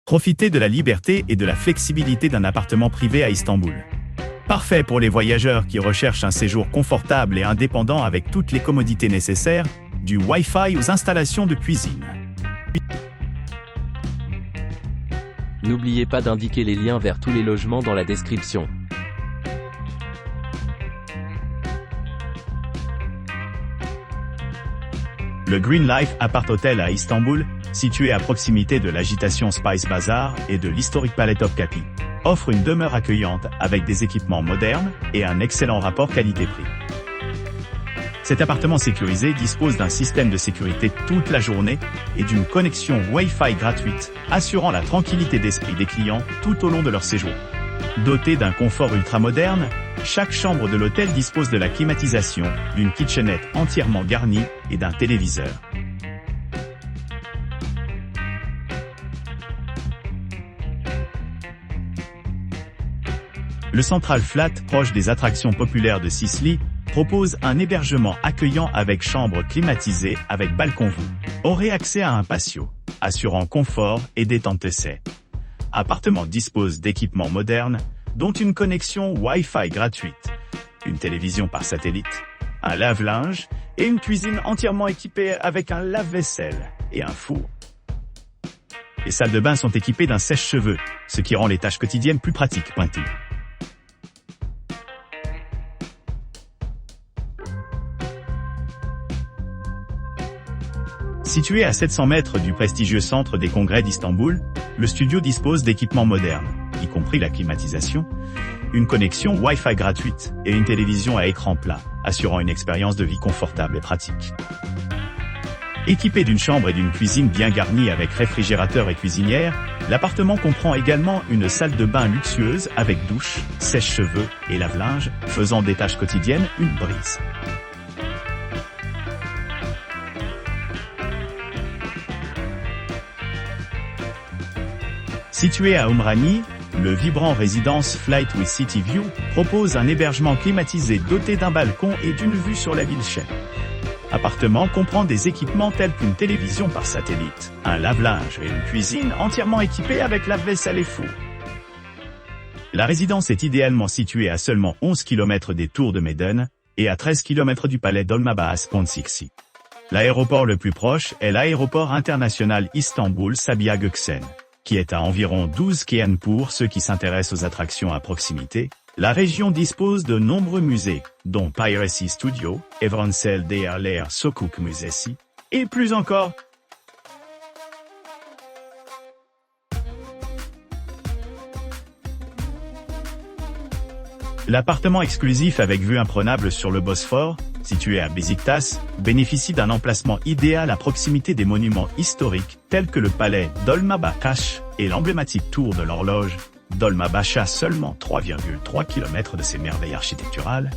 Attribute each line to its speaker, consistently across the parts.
Speaker 1: Profitez de la liberté et de la flexibilité d'un appartement privé à Istanbul. Parfait pour les voyageurs qui recherchent un séjour confortable et indépendant avec toutes les commodités nécessaires, du Wi-Fi aux installations de cuisine.
Speaker 2: N'oubliez pas d'indiquer les liens vers tous les logements dans la description.
Speaker 1: Le Green Life Apart Hotel à Istanbul, situé à proximité de l'Agitation Spice Bazaar et de l'historique Palais Topkapi, offre une demeure accueillante avec des équipements modernes et un excellent rapport qualité-prix. Cet appartement sécurisé dispose d'un système de sécurité toute la journée et d'une connexion Wi-Fi gratuite, assurant la tranquillité d'esprit des clients tout au long de leur séjour. Doté d'un confort ultramoderne, chaque chambre de l'hôtel dispose de la climatisation, d'une kitchenette entièrement garnie et d'un téléviseur. Le Central Flat, proche des attractions populaires de Sicily, propose un hébergement accueillant avec chambre climatisée avec balcon vue. Aurez accès à un patio, assurant confort et détente. Appartement dispose d'équipements modernes, dont une connexion Wi-Fi gratuite, une télévision par satellite, un lave-linge et une cuisine entièrement équipée avec un lave-vaisselle et un four. Les salles de bain sont équipées d'un sèche-cheveux, ce qui rend les tâches quotidiennes plus pratiques. Situé à 700 mètres du prestigieux centre des congrès d'Istanbul, le studio dispose d'équipements modernes, y compris la climatisation, une connexion Wi-Fi gratuite et une télévision à écran plat, assurant une expérience de vie confortable et pratique. Équipé d'une chambre et d'une cuisine bien garnie avec réfrigérateur et cuisinière, l'appartement comprend également une salle de bain luxueuse avec douche, sèche-cheveux et lave-linge, faisant des tâches quotidiennes une brise. Situé à Umrani, le vibrant résidence Flight with City View propose un hébergement climatisé doté d'un balcon et d'une vue sur la ville chère. Appartement comprend des équipements tels qu'une télévision par satellite, un lave-linge et une cuisine entièrement équipée avec lave-vaisselle et four. La résidence est idéalement située à seulement 11 km des Tours de Médène et à 13 km du palais Dolmabahçe Konçiksi. L'aéroport le plus proche est l'aéroport international Istanbul-Sabiha Gökçen, qui est à environ 12 km pour ceux qui s'intéressent aux attractions à proximité. La région dispose de nombreux musées, dont Piracy Studio, Evrensel Değerler Sokak Müzesi, et plus encore. L'appartement exclusif avec vue imprenable sur le Bosphore, situé à Beşiktaş, bénéficie d'un emplacement idéal à proximité des monuments historiques tels que le palais Dolmabahçe et l'emblématique tour de l'horloge, Dolmabahçe à seulement 3,3 km de ses merveilles architecturales.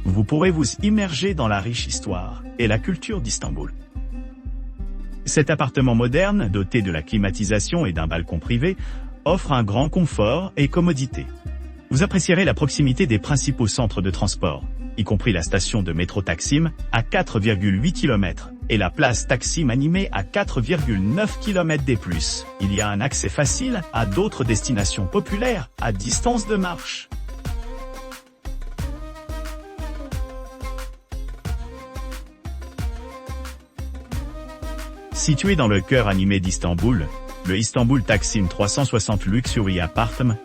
Speaker 1: Vous pourrez vous immerger dans la riche histoire et la culture d'Istanbul. Cet appartement moderne, doté de la climatisation et d'un balcon privé, offre un grand confort et commodité. Vous apprécierez la proximité des principaux centres de transport, y compris la station de métro Taksim, à 4,8 km, et la place Taksim animée à 4,9 km des plus. Il y a un accès facile à d'autres destinations populaires à distance de marche. Situé dans le cœur animé d'Istanbul, le Istanbul Taksim 360 Luxury Apartment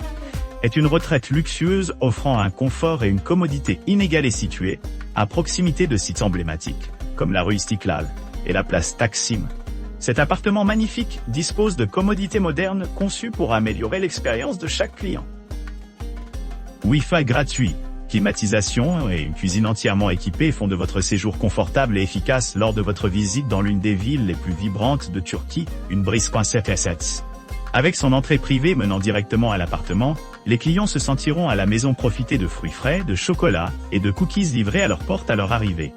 Speaker 1: est une retraite luxueuse offrant un confort et une commodité inégalés située à proximité de sites emblématiques, comme la rue Istiklal et la place Taksim. Cet appartement magnifique dispose de commodités modernes conçues pour améliorer l'expérience de chaque client. Wi-Fi gratuit, climatisation et une cuisine entièrement équipée font de votre séjour confortable et efficace lors de votre visite dans l'une des villes les plus vibrantes de Turquie, une brise .7. Avec son entrée privée menant directement à l'appartement, les clients se sentiront à la maison profiter de fruits frais, de chocolat et de cookies livrés à leur porte à leur arrivée.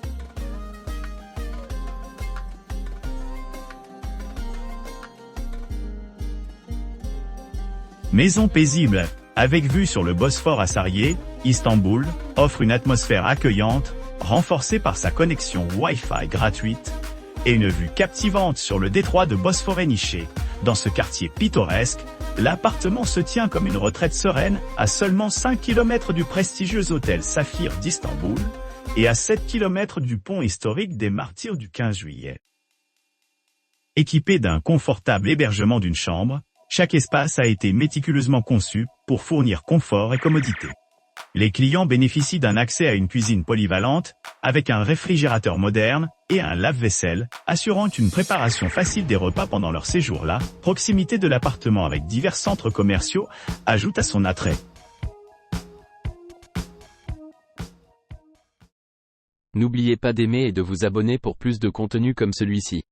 Speaker 1: Maison paisible, avec vue sur le Bosphore à Sarıyer, Istanbul, offre une atmosphère accueillante, renforcée par sa connexion Wi-Fi gratuite, et une vue captivante sur le détroit de Bosphore-Niché. Dans ce quartier pittoresque, l'appartement se tient comme une retraite sereine à seulement 5 km du prestigieux hôtel Saphir d'Istanbul et à 7 km du pont historique des Martyrs du 15 juillet. Équipé d'un confortable hébergement d'une chambre, chaque espace a été méticuleusement conçu pour fournir confort et commodité. Les clients bénéficient d'un accès à une cuisine polyvalente, avec un réfrigérateur moderne et un lave-vaisselle, assurant une préparation facile des repas pendant leur séjour là. Proximité de l'appartement avec divers centres commerciaux ajoute à son attrait.
Speaker 2: N'oubliez pas d'aimer et de vous abonner pour plus de contenu comme celui-ci.